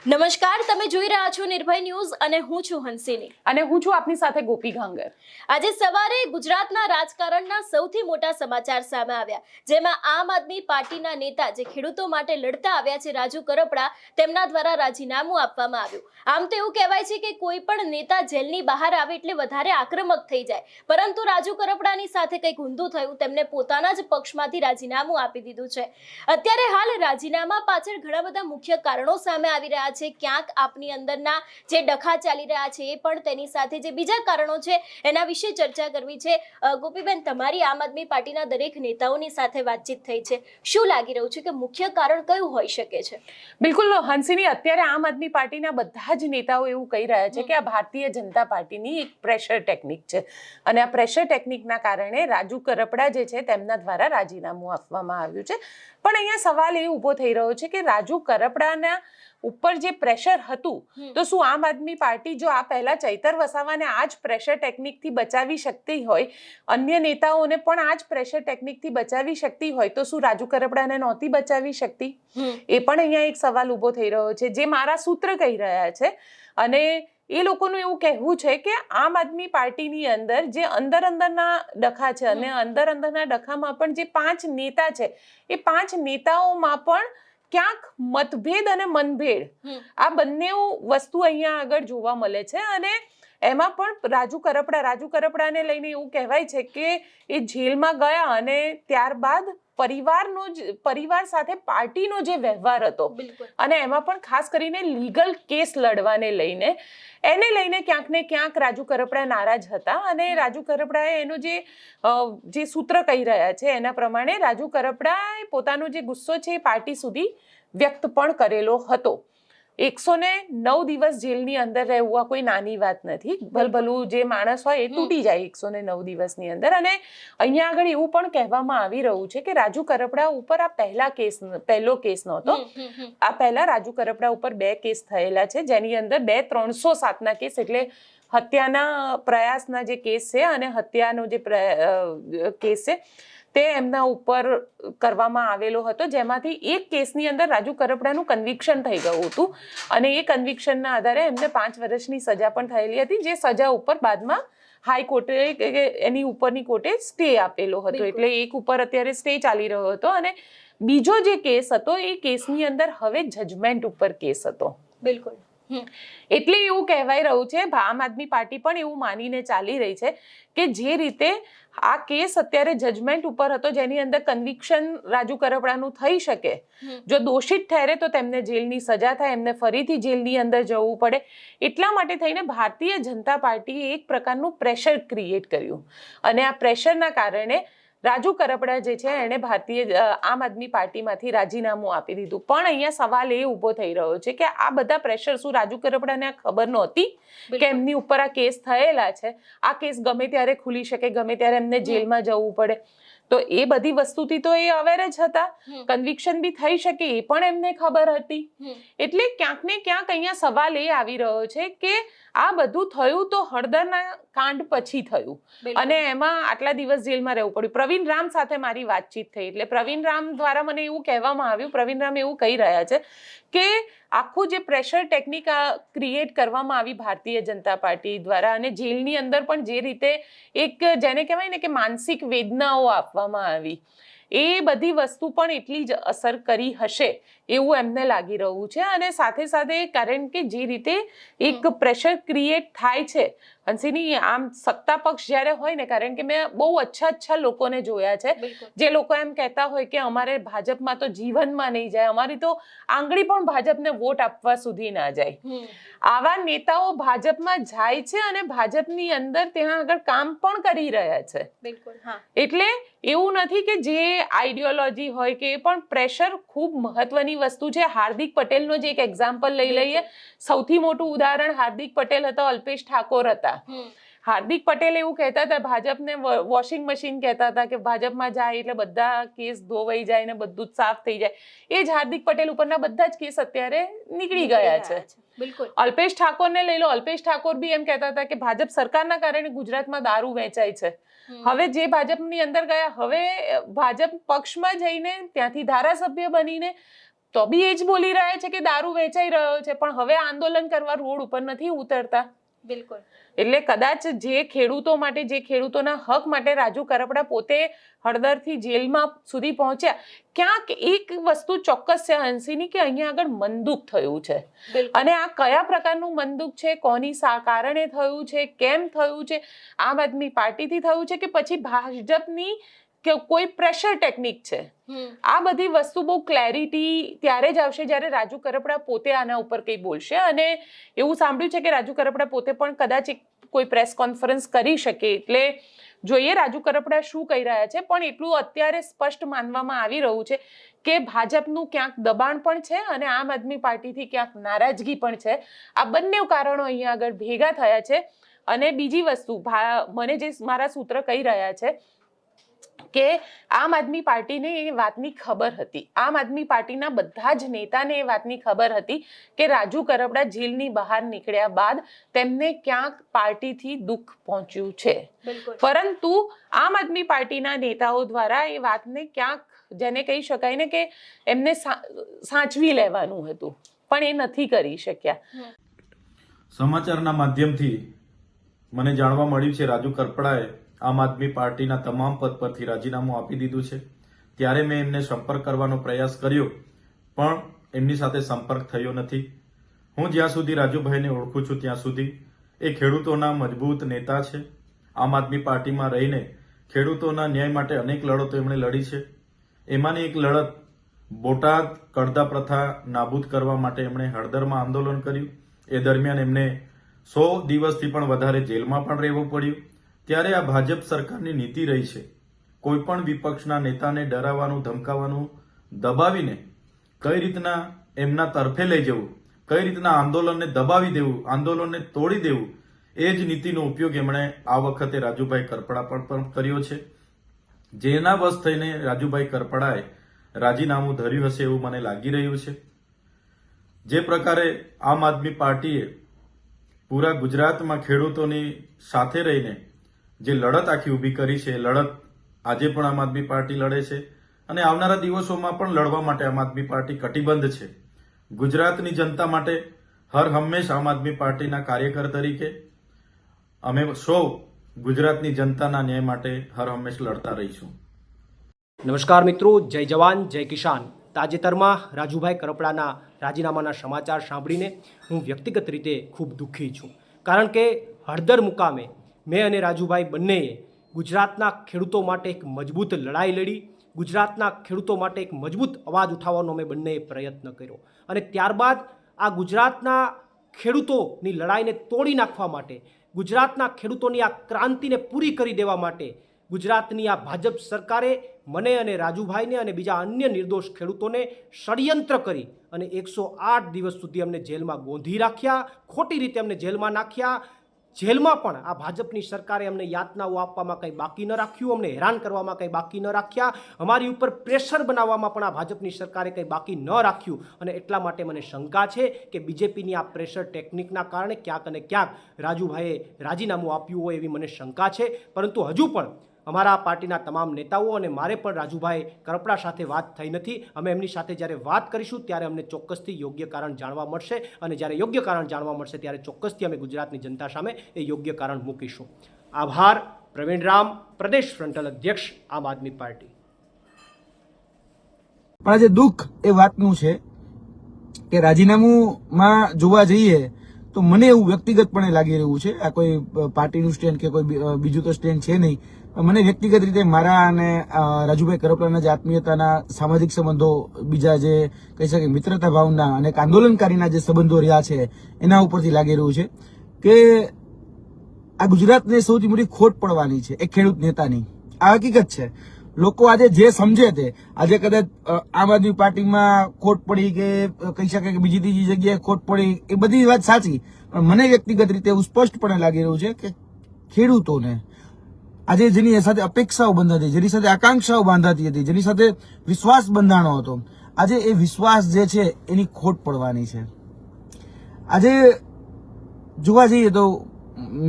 નમસ્કાર, તમે જોઈ રહ્યા છો નિર્ભય ન્યૂઝ અને હું છું હંસિની અને હું છું આપની સાથે ગોપી ગાંગર। આજે સવારે ગુજરાતના રાજકારણના સૌથી મોટા સમાચાર સામે આવ્યા, જેમાં આમ આદમી પાર્ટીના નેતા જે ખેડૂતો માટે લડતા આવ્યા છે રાજુ કરપડા, તેમના દ્વારા રાજીનામું આપવામાં આવ્યું। આમ તો એવું કહેવાય છે કે કોઈ પણ નેતા જેલની બહાર આવે એટલે વધારે આક્રમક થઈ જાય, પરંતુ રાજુ કરપડાની સાથે કંઈક ઊંધું થયું, તેમને પોતાના જ પક્ષમાંથી રાજીનામું આપી દીધું છે। અત્યારે હાલ રાજીનામા પાછળ ઘણા બધા મુખ્ય કારણો સામે આવી રહ્યા છે। ક્યાંક આપની અંદરના જે ડખા ચાલી રહ્યા છે એ પણ તેની સાથે જે બીજા કારણો છે એના વિશે ચર્ચા કરવી છે। ગોપીબેન, તમારી આમ આદમી પાર્ટીના દરેક નેતાઓની સાથે વાતચીત થઈ છે, શું લાગી રહ્યું છે કે મુખ્ય કારણ કયું હોઈ શકે છે? બિલકુલ હંસિની, અત્યારે આમ આદમી પાર્ટીના બધા જ નેતાઓ એવું કહી રહ્યા છે કે આ ભારતીય જનતા પાર્ટીની એક પ્રેશર ટેકનિક છે અને આ પ્રેશર ટેકનિકના કારણે રાજુ કરપડા જે છે તેમના દ્વારા રાજીનામું આપવામાં આવ્યું છે। પણ અહીંયા સવાલ એ ઊભો થઈ રહ્યો છે કે રાજુ કરપડાના ઉપર જે પ્રેશર હતું, તો શું આમ આદમી પાર્ટી જો આ પહેલા ચૈતર વસાવાને આ જ પ્રેશર ટેકનિકથી બચાવી શકતી હોય, અન્ય નેતાઓને પણ આ જ પ્રેશર ટેકનિકથી બચાવી શકતી હોય, તો શું રાજુ કરપડાને નહોતી બચાવી શકતી? એ પણ અહીંયા એક સવાલ ઊભો થઈ રહ્યો છે, જે મારા સૂત્ર કહી રહ્યા છે। અને એ લોકોનું એવું કહેવું છે કે આમ આદમી પાર્ટીની અંદર જે અંદરના ડખા છે અને અંદરના ડખામાં પણ જે 5 નેતા છે, એ 5 નેતાઓમાં પણ ક્યાંક મતભેદ અને મનભેદ આ બંને વસ્તુ અહીંયા આગળ જોવા મળે છે। અને એમાં પણ રાજુ કરપડાને લઈને એવું કહેવાય છે કે એ જેલમાં ગયા અને ત્યારબાદ પરિવાર સાથે પાર્ટીનો જે વ્યવહાર હતો અને એમાં પણ ખાસ કરીને લીગલ કેસ લડવાને લઈને ક્યાંક ને ક્યાંક રાજુ કરપડા નારાજ હતા। અને રાજુ કરપડાએ એનો જે સૂત્ર કહી રહ્યા છે એના પ્રમાણે રાજુ કરપડાએ પોતાનો જે ગુસ્સો છે એ પાર્ટી સુધી વ્યક્ત પણ કરેલો હતો। 109 દિવસ જેલની અંદર રહેવું આ કોઈ નાની વાત નથી। ભલભલું જે માણસ હોય એ તૂટી જાય 109 દિવસની અંદર। અને અહીંયા આગળ એવું પણ કહેવામાં આવી રહ્યું છે કે રાજુ કરપડા ઉપર આ પહેલો કેસ નહોતો, આ પહેલા રાજુ કરપડા ઉપર 2 કેસ થયેલા છે, જેની અંદર 307ના કેસ એટલે હત્યાના પ્રયાસના જે કેસ છે અને હત્યાનો જે કેસ છે તે એમના ઉપર કરવામાં આવેલો હતો, જેમાંથી એક કેસની અંદર રાજુ કરપડાનું કન્વિક્શન થઈ ગયું હતું અને એ કન્વિક્શનના આધારે એમને 5 વર્ષની સજા પણ થયેલી હતી, જે સજા ઉપર બાદમાં હાઈકોર્ટે એની ઉપરની કોર્ટે સ્ટે આપેલો હતો, એટલે એક ઉપર અત્યારે સ્ટે ચાલી રહ્યો હતો। અને બીજો જે કેસ હતો એ કેસની અંદર હવે જજમેન્ટ ઉપર કેસ હતો। બિલકુલ, એટલે એવું કહેવાય રહ્યું છે, આમ આદમી પાર્ટી પણ એવું માનીને ચાલી રહી છે કે જે રીતે આ કેસ અત્યારે જજમેન્ટ ઉપર હતો, જેની અંદર કન્વિક્શન રાજુ કરપડાનું થઈ શકે, જો દોષિત ઠેરે તો તેમને જેલની સજા થાય, એમને ફરીથી જેલની અંદર જવું પડે, એટલા માટે થઈને ભારતીય જનતા પાર્ટીએ એક પ્રકારનું પ્રેશર ક્રિએટ કર્યું અને આ પ્રેશરના કારણે રાજુ કરપડા જે છે એણે આમ આદમી પાર્ટીમાંથી રાજીનામું આપી દીધું। પણ અહીંયા સવાલ એ ઊભો થઈ રહ્યો છે કે આ બધા પ્રેશર શું રાજુ કરપડાને ખબર નહોતી કે એમની ઉપર આ કેસ થયેલા છે, આ કેસ ગમે ત્યારે ખુલી શકે, ગમે ત્યારે એમને જેલમાં જવું પડે, તો એ બધી વસ્તુથી તો એ અવેર જ હતા, કન્વિક્શન બી થઈ શકે એ પણ એમને ખબર હતી। એટલે ક્યાંક ને ક્યાંક અહીંયા સવાલ એ આવી રહ્યો છે કે આ બધું થયું તો હળદરના કાંડ પછી થયું અને એમાં આટલા દિવસ જેલમાં રહેવું પડ્યું। પ્રવીણ રામ સાથે મારી વાતચીત થઈ, એટલે પ્રવીણ રામ દ્વારા મને એવું કહેવામાં આવ્યું, પ્રવીણ રામ એવું કહી રહ્યા છે કે આખું જે પ્રેશર ટેકનિક ક્રિએટ કરવામાં આવી ભારતીય જનતા પાર્ટી દ્વારા અને જેલની અંદર પણ જે રીતે એક જેને કહેવાય ને કે માનસિક વેદનાઓ આપવામાં આવી, એ બધી વસ્તુ પણ એટલી જ અસર કરી હશે એવું એમને લાગી રહ્યું છે। અને સાથે સાથે કારણ કે જે રીતે એક પ્રેશર ક્રિએટ થાય છે હંસિની, આમ સત્તા પક્ષ જ્યારે હોય ને, કારણ કે મેં બહુ અચ્છા લોકોને જોયા છે જે લોકો એમ કહેતા હોય કે અમારે ભાજપમાં તો જીવનમાં નહીં જાય, અમારી તો આંગળી પણ ભાજપને વોટ આપવા સુધી ના જાય, આવા નેતાઓ ભાજપમાં જાય છે અને ભાજપની અંદર ત્યાં આગળ કામ પણ કરી રહ્યા છે। એટલે એવું નથી કે જે આઈડિયોલોજી હોય કે પણ પ્રેશર ખૂબ મહત્વની વસ્તુ છે। હાર્દિક પટેલનો જે એક એક્ઝામ્પલ લઈ લઈએ, સૌથી મોટું ઉદાહરણ હાર્દિક પટેલ હતા, અલ્પેશ ઠાકોર હતા। હાર્દિક પટેલ એવું કહેતા હતા, ભાજપને વોશિંગ મશીન કહેતા હતા કે ભાજપમાં જાય એટલે બધા કેસ ધોવાઈ જાય ને બધું જ સાફ થઈ જાય, એ જ હાર્દિક પટેલ ઉપરના બધા જ કેસ અત્યારે નીકળી ગયા છે। અલ્પેશ ઠાકોરને લઈ લો, અલ્પેશ ઠાકોર બી એમ કહેતા હતા કે ભાજપ સરકારના કારણે ગુજરાતમાં દારૂ વેચાય છે, હવે જે ભાજપની અંદર ગયા, હવે ભાજપ પક્ષમાં જઈને ત્યાંથી ધારાસભ્ય બનીને તો બી એ જ બોલી રહ્યા છે કે દારૂ વેચાઈ રહ્યો છે, પણ હવે આંદોલન કરવા રોડ ઉપર નથી ઉતરતા. બિલકુલ. એટલે કદાચ જે ખેડૂતો માટે, જે ખેડૂતોના હક માટે રાજુ કરપડા પોતે હળદરથી જેલમાં સુધી પહોંચ્યા, ક્યાંક એક વસ્તુ ચોક્કસ છે હંસિની, કે અહીંયા આગળ મનદુખ થયું છે. અને આ કયા પ્રકારનું મનદુખ છે, કોની કારણે થયું છે, કેમ થયું છે, આમ આદમી પાર્ટીથી થયું છે કે પછી ભાજપની કે કોઈ પ્રેશર ટેકનિક છે, આ બધી વસ્તુ બહુ ક્લેરિટી ત્યારે જ આવશે જ્યારે રાજુ કરપડા પોતે આના ઉપર કંઈ બોલશે. અને એવું સાંભળ્યું છે કે રાજુ કરપડા પોતે પણ કદાચ કોઈ પ્રેસ કોન્ફરન્સ કરી શકે, એટલે જોઈએ રાજુ કરપડા શું કહી રહ્યા છે. પણ એટલું અત્યારે સ્પષ્ટ માનવામાં આવી રહ્યું છે કે ભાજપનું ક્યાંક દબાણ પણ છે અને આમ આદમી પાર્ટીથી ક્યાંક નારાજગી પણ છે. આ બંને કારણો અહીંયા આગળ ભેગા થયા છે. અને બીજી વસ્તુ, મને જે મારા સૂત્ર કહી રહ્યા છે કે આમ આદમી પાર્ટીને એ વાતની ખબર હતી, આમ આદમી પાર્ટીના બધા જ નેતાને એ વાતની ખબર હતી કે રાજુ કરપડા જેલની બહાર નીકળ્યા બાદ તેમને ક્યાંક પાર્ટીથી દુઃખ પહોંચ્યું છે, પરંતુ આમ આદમી પાર્ટીના નેતાઓ દ્વારા એ વાતને ક્યાંક, જેને કહી શકાય ને કે એમને સાચવી લેવાનું હતું, પણ એ નથી કરી શક્યા. સમાચારના માધ્યમથી મને જાણવા મળ્યું છે રાજુ કરપડાએ આમ આદમી પાર્ટીના તમામ પદ પરથી રાજીનામું આપી દીધું છે. ત્યારે મેં એમને સંપર્ક કરવાનો પ્રયાસ કર્યો, પણ એમની સાથે સંપર્ક થયો નથી. હું જ્યાં સુધી રાજુભાઈને ઓળખું છું ત્યાં સુધી એ ખેડૂતોના મજબૂત નેતા છે. આમ આદમી પાર્ટીમાં રહીને ખેડૂતોના ન્યાય માટે અનેક લડતો એમણે લડી છે. એમાંની એક લડત બોટાદ કડદા પ્રથા નાબૂદ કરવા માટે એમણે હળદરમાં આંદોલન કર્યું. એ દરમિયાન એમને 100 દિવસથી પણ વધારે જેલમાં પણ રહેવું પડ્યું. ત્યારે આ ભાજપ સરકારની નીતિ રહી છે, કોઈ પણ વિપક્ષના નેતાને ડરાવવાનું, ધમકાવવાનું, દબાવીને કઈ રીતના એમના તરફે લઈ જવું, કઈ રીતના આંદોલનને દબાવી દેવું, આંદોલનને તોડી દેવું, એ જ નીતિનો ઉપયોગ એમણે આ વખતે રાજુભાઈ કરપડા પણ કર્યો છે. જેના વશ થઈને રાજુભાઈ કરપડાએ રાજીનામું ધર્યું હશે એવું મને લાગી રહ્યું છે. જે પ્રકારે આમ આદમી પાર્ટીએ પૂરા ગુજરાતમાં ખેડૂતોની સાથે રહીને જે લડત આખી ઊભી કરી છે, લડત આજે પણ આમ આદમી પાર્ટી લડે છે અને આવનારા દિવસોમાં પણ લડવા માટે આમ આદમી પાર્ટી કટિબદ્ધ છે. ગુજરાતની જનતા માટે હર હંમેશ આમ આદમી પાર્ટીના કાર્યકર તરીકે અમે સૌ ગુજરાતની જનતાના ન્યાય માટે હર હંમેશ લડતા રહીશું. નમસ્કાર મિત્રો, જય જવાન જય કિસાન. તાજેતરમાં રાજુભાઈ કરપડાના રાજીનામાના સમાચાર સાંભળીને હું વ્યક્તિગત રીતે ખૂબ દુઃખી છું, કારણ કે હળદર મુકામે મેં અને રાજુભાઈ બંનેએ ગુજરાતના ખેડૂતો માટે એક મજબૂત લડાઈ લડી, ગુજરાતના ખેડૂતો માટે એક મજબૂત અવાજ ઉઠાવવાનો અમે બંનેએ પ્રયત્ન કર્યો. અને ત્યારબાદ આ ગુજરાતના ખેડૂતોની લડાઈને તોડી નાખવા માટે, ગુજરાતના ખેડૂતોની આ ક્રાંતિને પૂરી કરી દેવા માટે ગુજરાતની આ ભાજપ સરકારે મને અને રાજુભાઈને અને બીજા અન્ય નિર્દોષ ખેડૂતોને ષડયંત્ર કરી અને 108 દિવસ સુધી અમને જેલમાં ગોંધી રાખ્યા, ખોટી રીતે અમને જેલમાં નાખ્યા. જેલમાં પણ આ ભાજપની સરકારે અમને યાતનાઓ આપવામાં કંઈ બાકી ન રાખ્યું, અમને હેરાન કરવામાં કંઈ બાકી ન રાખ્યા, અમારી ઉપર પ્રેશર બનાવવામાં પણ આ ભાજપની સરકારે કંઈ બાકી ન રાખ્યું. અને એટલા માટે મને શંકા છે કે બીજેપીની આ પ્રેશર ટેકનિકના કારણે ક્યાંક અને ક્યાંક રાજુભાઈએ રાજીનામું આપ્યું હોય એવી મને શંકા છે. પરંતુ હજુ પણ અમારા પાર્ટીના તમામ નેતાઓ અને મારે પણ રાજુભાઈ કરપડા સાથે વાત થઈ નથી. અમે એમની સાથે જ્યારે વાત કરીશું ત્યારે અમને ચોક્કસથી યોગ્ય કારણ જાણવા મળશે, અને જ્યારે યોગ્ય કારણ જાણવા મળશે ત્યારે ચોક્કસથી અમે ગુજરાતની જનતા સામે એ યોગ્ય કારણ મૂકીશું. આભાર. પ્રવીણ રામ, પ્રદેશ ફ્રન્ટલ અધ્યક્ષ, આમ આદમી પાર્ટી. પણ આજે દુઃખ એ વાતનું છે કે રાજીનામુંમાં જોવા જઈએ તો મને એવું વ્યક્તિગતપણે લાગી રહ્યું છે, આ કોઈ પાર્ટીનું સ્ટેન્ડ કે કોઈ બીજું તો સ્ટેન્ડ છે નહીં, મને વ્યક્તિગત રીતે મારા અને રાજુભાઈ કરપડાના જે આત્મીયતાના સામાજિક સંબંધો, બીજા જે કહી શકાય મિત્રતા ભાવના અને આંદોલનકારીના જે સંબંધો રહ્યા છે એના ઉપરથી લાગી રહ્યું છે કે આ ગુજરાતને સૌથી મોટી ખોટ પડવાની છે એક ખેડૂત નેતાની. આ હકીકત છે. લોકો આજે જે સમજે તે, આજે કદાચ આમ આદમી પાર્ટીમાં ખોટ પડી કે કહી શકાય કે બીજી ત્રીજી જગ્યાએ ખોટ પડી, એ બધી વાત સાચી, પણ મને વ્યક્તિગત રીતે એવું સ્પષ્ટપણે લાગી રહ્યું છે કે ખેડૂતોને આજે જેની સાથે અપેક્ષાઓ બંધાતી, જેની સાથે આકાંક્ષાઓ બાંધાતી હતી, જેની સાથે વિશ્વાસ બંધાણો હતો, આજે એ વિશ્વાસ જે છે એની ખોટ પડવાની છે. આજે જોવા જઈએ તો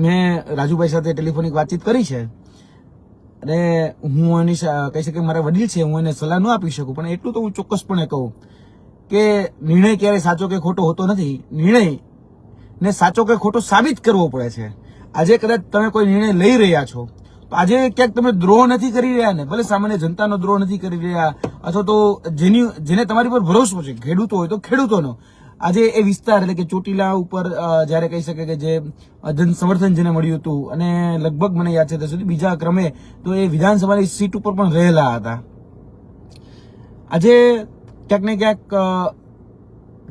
મેં રાજુભાઈ સાથે ટેલિફોનિક વાતચીત કરી છે અને હું એની કહી શકે મારા વડીલ છે, હું એને સલાહ ન આપી શકું, પણ એટલું તો હું ચોક્કસપણે કહું કે નિર્ણય ક્યારે સાચો કે ખોટો હોતો નથી. નિર્ણય ને સાચો કે ખોટો સાબિત કરવો પડે છે. આજે કદાચ તમે કોઈ નિર્ણય લઈ રહ્યા છો તો આજે ક્યાંક તમે દ્રોહ નથી કરી રહ્યા ને, ભલે સામાન્ય જનતાનો દ્રોહ નથી કરી રહ્યા, અથવા તો જેને તમારી પર ભરોસો છે, ખેડૂતો હોય તો ખેડૂતોનો, આજે એ વિસ્તાર એટલે કે ચોટીલા ઉપર જયારે કહી શકે કે જે જન સમર્થન જેને મળ્યું હતું અને લગભગ મને યાદ છે ત્યાં સુધી બીજા ક્રમે તો એ વિધાનસભાની સીટ ઉપર પણ રહેલા હતા. આજે ક્યાંક ને ક્યાંક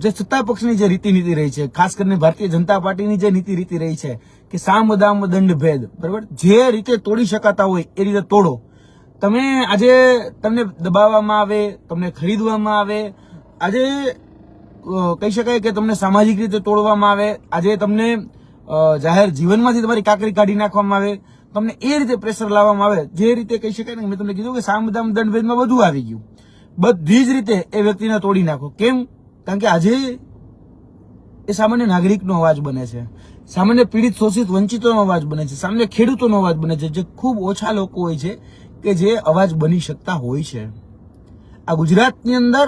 જે સત્તા પક્ષની જે રીતિ નીતિ રહી છે, ખાસ કરીને ભારતીય જનતા પાર્ટીની જે નીતિ રીતિ રહી છે કે સામ દામ દંડ ભેદ, બરાબર, જે રીતે તોડી શકાતા હોય એ રીતે તોડો. તમે આજે તમને દબાવવામાં આવે, તમને ખરીદવામાં આવે, આજે કહી શકાય કે તમને સામાજિક રીતે તોડવામાં આવે, આજે તમને જાહેર જીવનમાંથી તમારી કાકરી કાઢી નાખવામાં આવે, તમને એ રીતે પ્રેશર લાવવામાં આવે, જે રીતે કહી શકાય ને મેં તમને કીધું કે સામ દામ દંડ ભેદમાં બધું આવી ગયું. બધી જ રીતે એ વ્યક્તિને તોડી નાખો. કેમ? કારણ કે આજે એ સામાન્ય નાગરિકનો અવાજ બને છે, સામાન્ય પીડિત શોષિત વંચિતોનો અવાજ બને છે, સામાન્ય ખેડૂતોનો અવાજ બને છે, જે ખૂબ ઓછા લોકો હોય છે કે જે અવાજ બની શકતા હોય છે. આ ગુજરાતની અંદર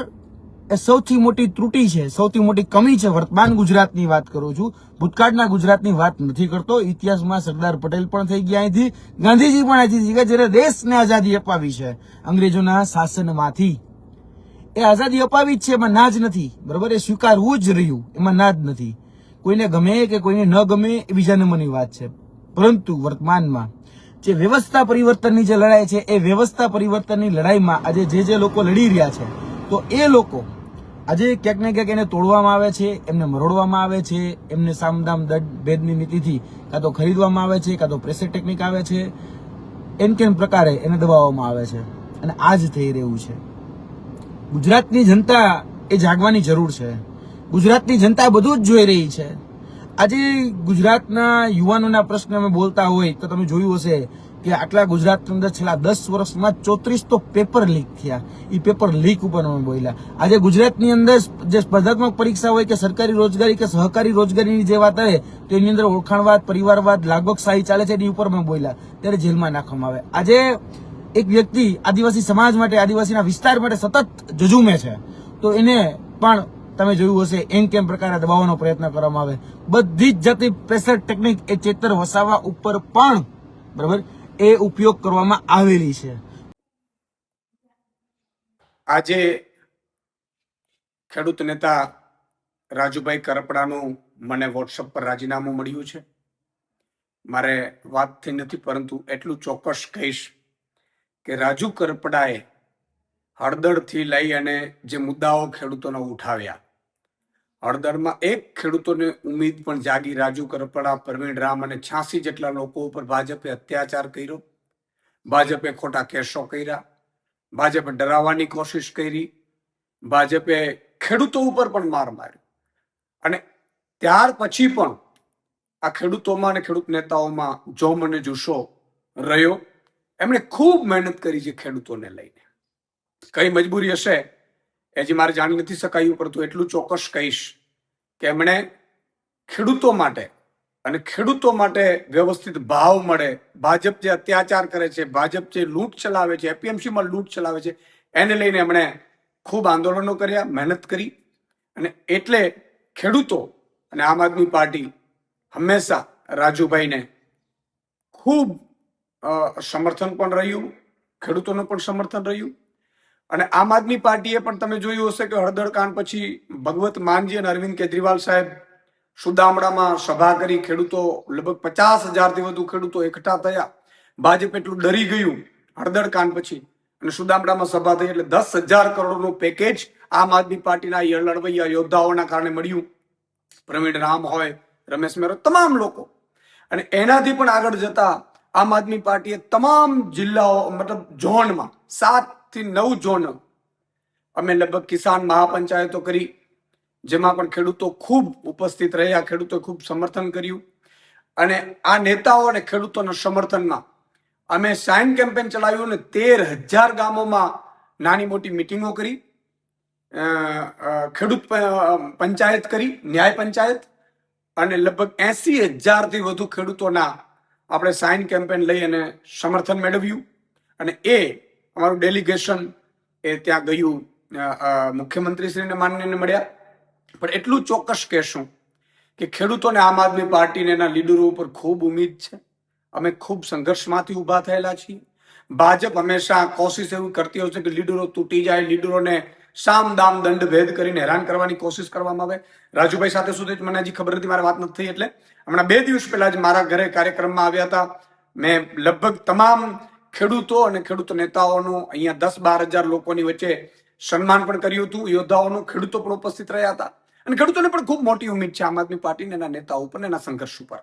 એ સૌથી મોટી ત્રુટિ છે, સૌથી મોટી કમી છે. વર્તમાન ગુજરાતની વાત કરું છું, ભૂતકાળના ગુજરાતની વાત નથી કરતો. ઇતિહાસમાં સરદાર પટેલ પણ થઈ ગયા અહીંથી, ગાંધીજી પણ અહીંથી થઈ ગયા, જ્યારે દેશને આઝાદી અપાવી છે અંગ્રેજોના શાસનમાંથી. એ આઝાદી અપાવી જ છે, એમાં ના જ નથી, બરોબર, એ સ્વીકારવું જ રહ્યું, એમાં ના જ નથી. કોઈને ગમે કે કોઈને ન ગમે એ બીજા નંબરની વાત છે. પરંતુ વર્તમાનમાં જે વ્યવસ્થા પરિવર્તનની જે લડાઈ છે, એ વ્યવસ્થા પરિવર્તનની લડાઈમાં આજે જે લોકો લડી રહ્યા છે, તો એ લોકો આજે ક્યાંક ને ક્યાંક એને તોડવામાં આવે છે, એમને મરોડવામાં આવે છે, એમને સામદામ દંડ ભેદની નીતિથી કાં તો ખરીદવામાં આવે છે, કાં તો પ્રેશર ટેકનિક આવે છે, એમ કેમ પ્રકારે એને દબાવવામાં આવે છે. અને આ જ થઈ રહ્યું છે. ગુજરાતની જનતા એ જાગવાની જરૂર છે. ગુજરાતની જનતા બધું જ જોઈ રહી છે. આજે ગુજરાતના યુવાનોના પ્રશ્ન અમે બોલતા હોય તો તમે જોયું હશે કે આટલા ગુજરાતની અંદર છેલ્લા 10 વર્ષમાં 34 તો પેપર લીક થયા. એ પેપર લીક ઉપર અમે બોલ્યા. આજે ગુજરાતની અંદર જે સ્પર્ધાત્મક પરીક્ષા હોય કે સરકારી રોજગારી કે સહકારી રોજગારીની જે વાત આવે તો એની અંદર ઓળખાણવાદ, પરિવારવાદ, લાગવકશાહી ચાલે છે એની ઉપર અમે બોલ્યા, ત્યારે જેલમાં નાખવામાં આવે. આજે એક વ્યક્તિ આદિવાસી સમાજ માટે, આદિવાસીના વિસ્તાર માટે સતત જજુમે છે, તો એને પણ તમે જોયું હશે એમ કેમ પ્રકારે દબાવવાનો પ્રયત્ન કરવામાં આવે. બધી જ જાતિ પ્રેશર ટેકનિક એ ચેતર વસાવા ઉપર પણ, બરાબર, એ ઉપયોગ કરવામાં આવેલી છે. આજે ખેડૂત નેતા રાજુભાઈ કરપડાનું મને વોટ્સઅપ પર રાજીનામું મળ્યું છે. મારે વાતથી નથી, પરંતુ એટલું ચોક્કસ કહીશ કે રાજુ કરપડાએ હળદરથી લઈ અને જે મુદ્દાઓ ખેડૂતોને ઉઠાવ્યા, હળદરમાં એક ખેડૂતોને ઉમ્મીદ પણ જાગી. રાજુ કરપડા, પ્રવીણ રામ અને 86 જેટલા લોકો ઉપર ભાજપે અત્યાચાર કર્યો, ભાજપે ખોટા કેસો કર્યા, ભાજપે ડરાવવાની કોશિશ કરી, ભાજપે ખેડૂતો ઉપર પણ માર માર્યો. અને ત્યાર પછી પણ આ ખેડૂતોમાં અને ખેડૂત નેતાઓમાં જોમ અને જુસ્સો રહ્યો. એમણે ખૂબ મહેનત કરી છે ખેડૂતોને લઈને. કઈ મજબૂરી હશે એ હજી મારે જાણી નથી શકાયું, પરંતુ એટલું ચોક્કસ કહીશ કે એમણે ખેડૂતો માટે અને ખેડૂતો માટે વ્યવસ્થિત ભાવ મળે, ભાજપ જે અત્યાચાર કરે છે, ભાજપ જે લૂંટ ચલાવે છે, એપીએમસીમાં લૂંટ ચલાવે છે, એને લઈને એમણે ખૂબ આંદોલનો કર્યા, મહેનત કરી. અને એટલે ખેડૂતો અને આમ આદમી પાર્ટી હંમેશા રાજુભાઈને ખૂબ સમર્થન પણ રહ્યું, ખેડૂતોનું પણ સમર્થન રહ્યું. અને આમ આદમી પાર્ટીએ પણ તમે જોયું હશે કે હળદર કાંડ પછી ભગવત માનજી અને અરવિંદ કેજરીવાલ સાહેબ સુદામડામાં સભા કરી. ખેડૂતો લગભગ 50,000થી વધુ ખેડૂતો એકઠા થયા. ભાજપ એટલું ડરી ગયું હળદર કાંડ પછી અને સુદામડામાં સભા થઈ, એટલે 10,000 કરોડનું પેકેજ આમ આદમી પાર્ટીના લડવૈયા યોદ્ધાઓના કારણે મળ્યું. પ્રવીણ રામ હોય, રમેશ મેરો, તમામ લોકો. અને એનાથી પણ આગળ જતા આમ આદમી પાર્ટીએ તમામ જિલ્લાઓ, મતલબ ઝોનમાં 7 થી 9 ઝોન અમે લગભગ કિસાન મહાપંચાયતો કરી, જેમાં પણ ખેડૂતો ખૂબ ઉપસ્થિત રહ્યા, ખેડૂતો ખૂબ સમર્થન કર્યું. અને આ નેતાઓ અને ખેડૂતોના સમર્થનમાં અમે સાઇન કેમ્પેન ચલાવ્યું અને 13,000 ગામોમાં નાની મોટી મિટિંગો કરી, ખેડૂત પંચાયત કરી, ન્યાય પંચાયત, અને લગભગ 80,000થી વધુ ખેડૂતોના આપણે સાઇન કેમ્પેન લઈ અને સમર્થન મેળવ્યું. અને એ અમારું ડેલિગેશન એ ત્યાં ગયું મુખ્યમંત્રીશ્રીને માનનીયને મળ્યા, પણ એટલું ચોક્કસ કહેશું કે ખેડૂતોને આમ આદમી પાર્ટીને એના લીડરો ઉપર ખૂબ ઉમ્મીદ છે. અમે ખૂબ સંઘર્ષમાંથી ઊભા થયેલા છીએ. ભાજપ હંમેશા કોશિશ એવી કરતી હોય છે કે લીડરો તૂટી જાય, લીડરોને સામ દામ દંડ ભેદ કરીને હેરાન કરવાની કોશિશ કરવામાં આવે. રાજુભાઈ સાથે સુધી મને હજી ખબર નથી, મારે વાત નથી થઈ. એટલે હમણાં 2 દિવસ પહેલા જ મારા ઘરે કાર્યક્રમમાં આવ્યા હતા. મેં લગભગ તમામ ખેડૂતો અને ખેડૂત નેતાઓનું અહીંયા 10-12 હજાર લોકોની વચ્ચે સન્માન પણ કર્યું હતું. યોદ્ધાઓનું, ખેડૂતો પણ ઉપસ્થિત રહ્યા હતા. અને ખેડૂતોને પણ ખૂબ મોટી ઉમ્મીદ છે આમ આદમી પાર્ટીને એના નેતાઓ ઉપર, એના સંઘર્ષ ઉપર.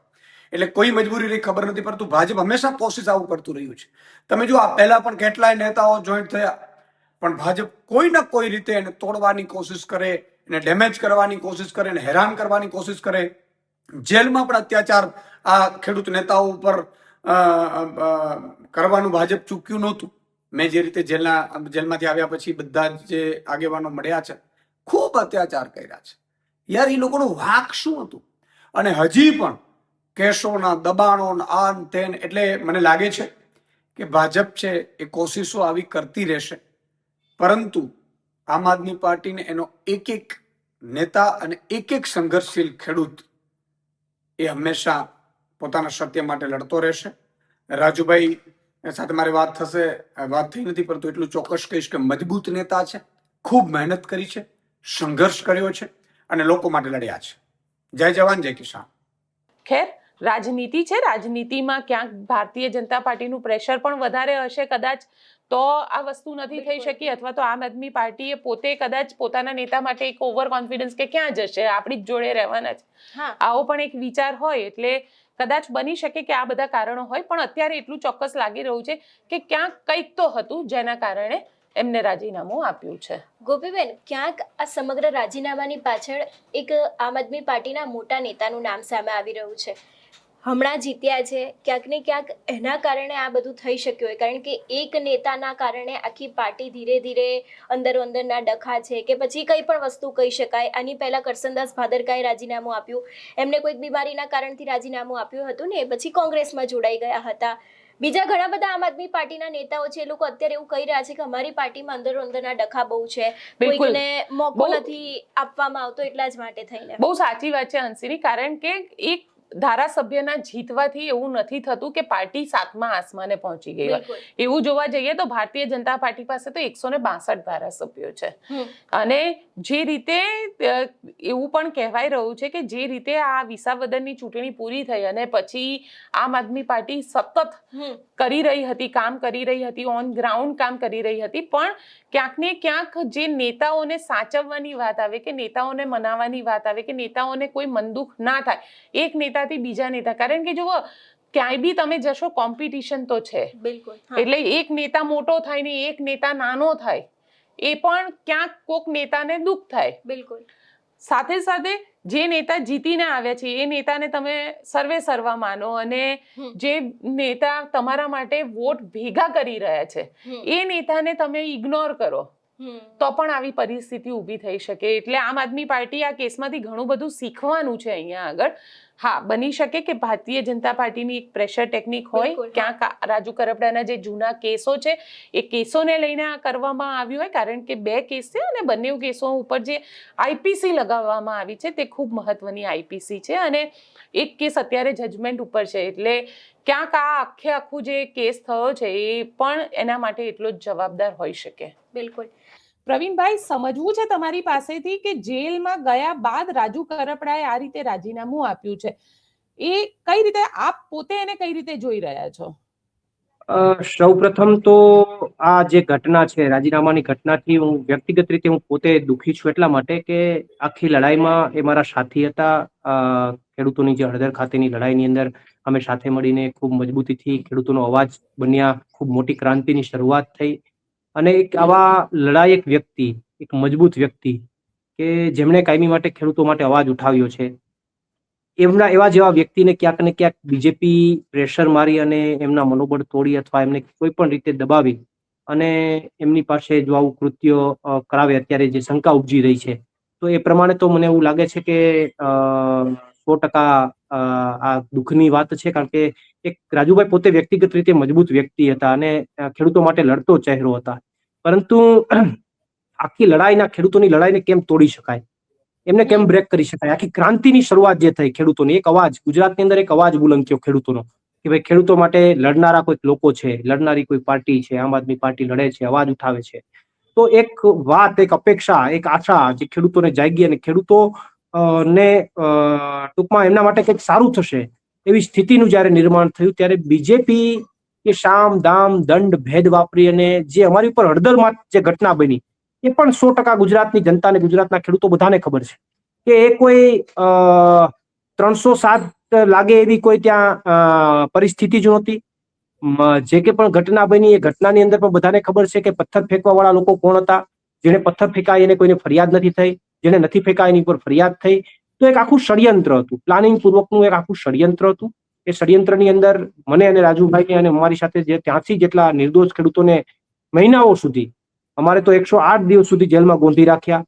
એટલે કોઈ મજબૂરી રહી ખબર નથી, પરંતુ ભાજપ હંમેશા કોશિશ આવું કરતું રહ્યું છે. તમે જો આ પહેલા પણ કેટલાય નેતાઓ જોઈન્ટ થયા, પણ ભાજપ કોઈ ના કોઈ રીતે એને તોડવાની કોશિશ કરે, એને ડેમેજ કરવાની કોશિશ કરે, એને હેરાન કરવાની કોશિશ કરે. જેલમાં પણ અત્યાચાર આ ખેડૂત નેતાઓ ઉપર કરવાનું ભાજપ ચૂક્યું નહોતું. મેં જે રીતે જેલમાંથી આવ્યા પછી બધા જે આગેવાનો મળ્યા છે, ખૂબ અત્યાચાર કર્યા છે. યાર, એ લોકોનું વાંક શું હતું? અને હજી પણ કેસોના દબાણો આન તેન. એટલે મને લાગે છે કે ભાજપ છે એ કોશિશો આવી કરતી રહેશે, પરંતુ આમ આદમી પાર્ટીને એનો એક એક નેતા અને એક એક સંઘર્ષશીલ ખેડૂત એ હંમેશા પોતાના સત્ય માટે લડતો રહેશે. રાજુભાઈ સાથે મારી વાત થઈ નથી, પરંતુ એટલું ચોક્કસ કહીશ કે મજબૂત નેતા છે, ખૂબ મહેનત કરી છે, સંઘર્ષ કર્યો છે અને લોકો માટે લડ્યા છે. જય જવાન, જય કિસાન. ખેર, રાજનીતિ છે, રાજનીતિમાં ક્યાંક ભારતીય જનતા પાર્ટીનું પ્રેશર પણ વધારે હશે કદાચ, તો આ વસ્તુ નથી થઈ શકી. અથવા તો આમ આદમી પાર્ટીએ પોતે કદાચ પોતાના નેતા માટે એક ઓવર કોન્ફિડન્સ કે ક્યાં જશે, આપણી જ જોડે રહેવાના છે, આવો પણ એક વિચાર હોય. એટલે કદાચ બની શકે કે આ બધા કારણો હોય, પણ અત્યારે એટલું ચોક્કસ લાગી રહ્યું છે કે ક્યાંક કંઈક તો હતું જેના કારણે એમને રાજીનામું આપ્યું છે. ગોપીબેન, ક્યાંક આ સમગ્ર રાજીનામાની પાછળ એક આમ આદમી પાર્ટીના મોટા નેતાનું નામ સામે આવી રહ્યું છે. હમણાં જીત્યા છે, ક્યાંક ને ક્યાંક એના કારણે આ બધું થઈ શક્યું હોય, કારણ કે એક નેતાના કારણે આખી પાર્ટી ધીરે ધીરે અંદરના ડખા છે કે પછી કંઈ પણ વસ્તુ કહી શકાય. આની પહેલા કરસનદાસ ભાદરકાએ રાજીનામું આપ્યું, એમને કોઈક બીમારીના કારણથી રાજીનામું આપ્યું હતું ને, પછી કોંગ્રેસમાં જોડાઈ ગયા હતા. બીજા ઘણા બધા આમ આદમી પાર્ટીના નેતાઓ છે, એ લોકો અત્યારે એવું કહી રહ્યા છે કે અમારી પાર્ટીમાં અંદરના ડખા બહુ છે, કોઈકને મોકો નથી આપવામાં આવતો, એટલા જ માટે થઈને. બહુ સાચી વાત છે હંસિની, કારણ કે એક ધારાસભ્યના જીતવાથી એવું નથી થતું કે પાર્ટી 7મા આસમાને પહોંચી ગઈ હોય. એવું જોવા જઈએ તો ભારતીય જનતા પાર્ટી પાસે તો 162 ધારાસભ્યો છે. અને જે રીતે એવું પણ કહેવાય રહ્યું છે કે જે રીતે આ વિસાવદરની ચૂંટણી પૂરી થઈ અને પછી આમ આદમી પાર્ટી સતત કરી રહી હતી, કામ કરી રહી હતી, ઓન ગ્રાઉન્ડ કામ કરી રહી હતી, પણ ક્યાંક ને ક્યાંક જે નેતાઓને સાચવવાની વાત આવે, કે નેતાઓને મનાવવાની વાત આવે, કે નેતાઓને કોઈ મનદુખ ના થાય એક નેતાથી બીજા નેતા, કારણ કે જો ક્યાંય બી તમે જશો કોમ્પિટિશન તો છે. બિલકુલ. એટલે એક નેતા મોટો થાય ને એક નેતા નાનો થાય, એ પણ ક્યાંક કોક નેતાને દુઃખ થાય. બિલકુલ. સાથે સાથે જે નેતા જીતીને આવ્યા છે એ નેતાને તમે સર્વે સર્વા માનો, અને જે નેતા તમારા માટે વોટ ભેગા કરી રહ્યા છે એ નેતાને તમે ઇગ્નોર કરો, તો પણ આવી પરિસ્થિતિ ઊભી થઈ શકે. એટલે આમ આદમી પાર્ટી આ કેસમાંથી ઘણું બધું શીખવાનું છે અહીંયા આગળ. હા, બની શકે કે ભારતીય જનતા પાર્ટીની એક પ્રેશર ટેકનિક હોય, ક્યાંક રાજુ કરપડાના જે જૂના કેસો છે એ કેસોને લઈને આ કરવામાં આવ્યું હોય, કારણ કે 2 કેસ છે અને બંને કેસો ઉપર જે આઈપીસી લગાવવામાં આવી છે તે ખૂબ મહત્વની આઈપીસી છે, અને એક કેસ અત્યારે જજમેન્ટ ઉપર છે. એટલે ક્યાંક આ આખું જે કેસ થયો છે એ પણ એના માટે એટલો જ જવાબદાર હોઈ શકે. બિલકુલ. પ્રવીણભાઈ, સમજવું છે તમારી પાસેથી કે જેલમાં ગયા બાદ રાજુ કરપડાએ આ રીતે રાજીનામું આપ્યું છે, એ કઈ રીતે આપ પોતે એને કઈ રીતે જોઈ રહ્યા છો? સૌ પ્રથમ તો આ જે ઘટના છે, રાજીનામાની ઘટનાથી હું વ્યક્તિગત રીતે હું પોતે દુઃખી છું, એટલા માટે કે આખી લડાઈમાં એ મારા સાથી હતા. ખેડૂતોની જે હળદર ખાતેની લડાઈની અંદર અમે સાથે મળીને ખૂબ મજબૂતીથી ખેડૂતોનો અવાજ બન્યા, ખૂબ મોટી ક્રાંતિની શરૂઆત થઈ. અને એક આવા લડાયક વ્યક્તિ, એક મજબૂત વ્યક્તિ કે જેમણે કાયમી માટે ખેડૂતો માટે અવાજ ઉઠાવ્યો છે, એવા જેવા વ્યક્તિને ક્યાંક ને ક્યાંક બીજેપી પ્રેશર મારી અને એમના મનોબળ તોડી અથવા એમને કોઈ પણ રીતે દબાવી અને એમની પાસે જો આવું કૃત્ય કરાવે, અત્યારે જે શંકા ઉપજી રહી છે, તો એ પ્રમાણે તો મને એવું લાગે છે કે 100% આ દુઃખની વાત છે. કારણ કે એક રાજુભાઈ પોતે વ્યક્તિગત રીતે મજબૂત વ્યક્તિ હતા અને ખેડૂતો માટે લડતો ચહેરો હતા, પરંતુ આખી લડાઈના ખેડૂતોની લડાઈને કેમ તોડી શકાય, એમને કેમ બ્રેક કરી શકાય, આખી ક્રાંતિની શરૂઆત જે થઈ ખેડૂતોની, એક અવાજ ગુજરાતની અંદર એક અવાજ બુલંદ થયો ખેડૂતોનો કે ભાઈ ખેડૂતો માટે લડનારા કોઈક લોકો છે, લડનારી કોઈ પાર્ટી છે, આમ આદમી પાર્ટી લડે છે, અવાજ ઉઠાવે છે. તો એક વાત, એક અપેક્ષા, એક આશા જે ખેડૂતોને જાગી અને ખેડૂતો ને ટૂંકમાં એમના માટે કંઈક સારું થશે એવી સ્થિતિનું જયારે નિર્માણ થયું ત્યારે બીજેપી એ શામ દામ દંડ ભેદ વાપરી અને જે અમારી ઉપર હળદરમાં જે ઘટના બની એ પણ 100% ગુજરાતની જનતાને, ગુજરાતના ખેડૂતો બધાને ખબર છે કે એ કોઈ 307 લાગે એવી કોઈ ત્યાં પરિસ્થિતિ જ નહોતી. જે કે પણ ઘટના બની એ ઘટનાની અંદર પણ બધાને ખબર છે કે પથ્થર ફેંકવા વાળા લોકો કોણ હતા. જેને પથ્થર ફેંકાય એને કોઈને ફરિયાદ નથી થઈ, જેને નથી ફેંકાય એની પર ફરિયાદ થઈ. તો એક આખું ષડયંત્ર હતું, પ્લાનિંગ પૂર્વકનું એક આખું ષડયંત્ર હતું. એ ષડયંત્રની અંદર મને અને રાજુભાઈને અને અમારી સાથે જે 83 જેટલા નિર્દોષ ખેડૂતોને મહિનાઓ સુધી, અમારે તો 108 દિવસ સુધી જેલમાં ગોંધી રાખ્યા.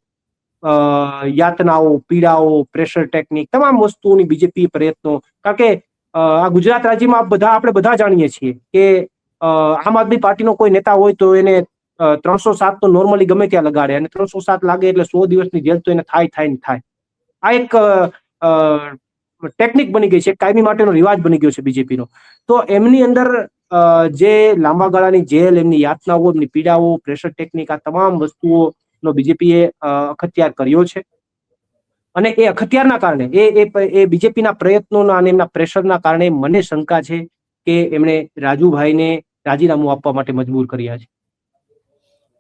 યાતનાઓ, પીડાઓ, પ્રેશર ટેકનિક, તમામ વસ્તુઓની બીજેપી પ્રયત્નો. કારણ કે આ ગુજરાત રાજ્યમાં આપણે બધા જાણીએ છીએ કે આમ આદમી પાર્ટીનો કોઈ નેતા હોય તો એને 307 તો નોર્મલી ગમે ત્યાં લગાડે અને 307 લાગે એટલે 100 દિવસની જેલ તો એને થાય. આ એક ટેકનિક બની ગઈ છે, કાયમી માટેનો રિવાજ બની ગયો છે બીજેપીનો. તો એમની અંદર જે લાંબા ગાળાની જેલ, એમની યાતનાઓ, એમની પીડાઓ, પ્રેશર ટેકનિક, આ તમામ વસ્તુઓનો બીજેપીએ અખત્યાર કર્યો છે. અને એ અખત્યારના કારણે એ બીજેપીના પ્રયત્નોના અને એમના પ્રેશરના કારણે મને શંકા છે કે એમણે રાજુભાઈને રાજીનામું આપવા માટે મજબૂર કર્યા છે.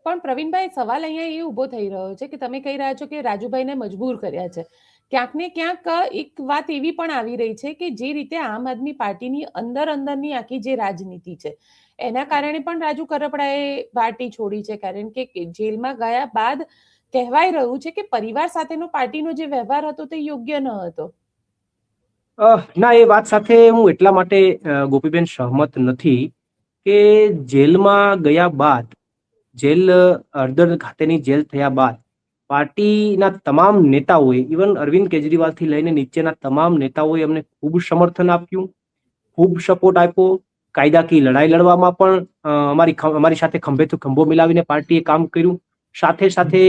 પણ પ્રવીણભાઈ, સવાલ અહીંયા એ ઉભો થઈ રહ્યો છે કે તમે કહી રહ્યા છો કે રાજુભાઈને મજબૂર કર્યા છે. ક્યાંક ને ક્યાંક એક વાત એવી પણ આવી રહી છે કે જે રીતે આમ આદમી પાર્ટીની અંદરની આખી જે રાજનીતિ છે એના કારણે પણ રાજુ કરપડાએ પાર્ટી છોડી છે. કારણ કે જેલમાં ગયા બાદ કહેવાય રહ્યું છે કે પરિવાર સાથેનો પાર્ટીનો જે વ્યવહાર હતો તે યોગ્ય ન હતો. ના, એ વાત સાથે હું એટલા માટે ગોપીબેન સહમત નથી કે જેલમાં ગયા બાદ, જેલ હળદર ખાતેની જેલ થયા બાદ પાર્ટીના તમામ નેતાઓએ, ઇવન અરવિંદ કેજરીવાલથી લઈને નીચેના તમામ નેતાઓએ અમને ખૂબ સમર્થન આપ્યું, ખૂબ સપોર્ટ આપ્યો. કાયદાકીય લડાઈ લડવામાં પણ અમારી સાથે ખંભેથી ખંભો મિલાવીને પાર્ટીએ કામ કર્યું. સાથે સાથે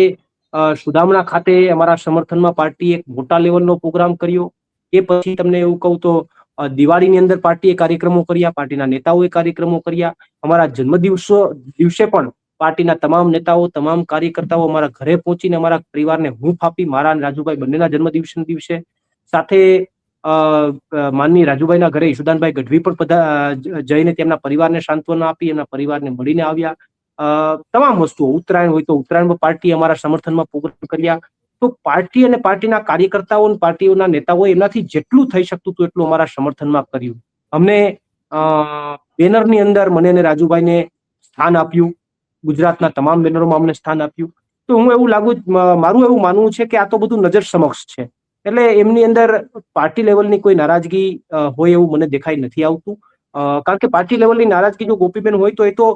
સુદામણા ખાતે અમારા સમર્થનમાં પાર્ટીએ એક મોટા લેવલનો પ્રોગ્રામ કર્યો. એ પછી તમને એવું કહું તો દિવાળીની અંદર પાર્ટીએ કાર્યક્રમો કર્યા, પાર્ટીના નેતાઓએ કાર્યક્રમો કર્યા. અમારા દિવસે પણ પાર્ટીના તમામ નેતાઓ, તમામ કાર્યકર્તાઓ અમારા ઘરે પહોંચીને અમારા પરિવારને હૂંફ આપી. મારા અને રાજુભાઈ બંનેના જન્મદિવસના દિવસે સાથે માનની રાજુભાઈના ઘરે ઈશુદાનભાઈ ગઢવી પણ જઈને તેમના પરિવારને સાંત્વના આપી, એમના પરિવારને મળીને આવ્યા. તમામ વસ્તુઓ, ઉત્તરાયણ હોય તો ઉત્તરાયણમાં પાર્ટી અમારા સમર્થનમાં પ્રોગ્રામ કર્યા. તો પાર્ટી અને પાર્ટીના કાર્યકર્તાઓ અને પાર્ટીઓના નેતાઓએ એમનાથી જેટલું થઈ શકતું હતું એટલું અમારા સમર્થનમાં કર્યું. અમને બેનરની અંદર મને અને રાજુભાઈને સ્થાન આપ્યું, ગુજરાતના તમામ બેનરોમાં અમને સ્થાન આપ્યું. તો મારું એવું માનવું છે કે આ તો બધું નજર સમક્ષ છે. એટલે એમની અંદર પાર્ટી લેવલની કોઈ નારાજગી હોય એવું મને દેખાઈ નથી આવતું. કારણ કે પાર્ટી લેવલની નારાજગી જો ગોપીબેન હોય તો એ તો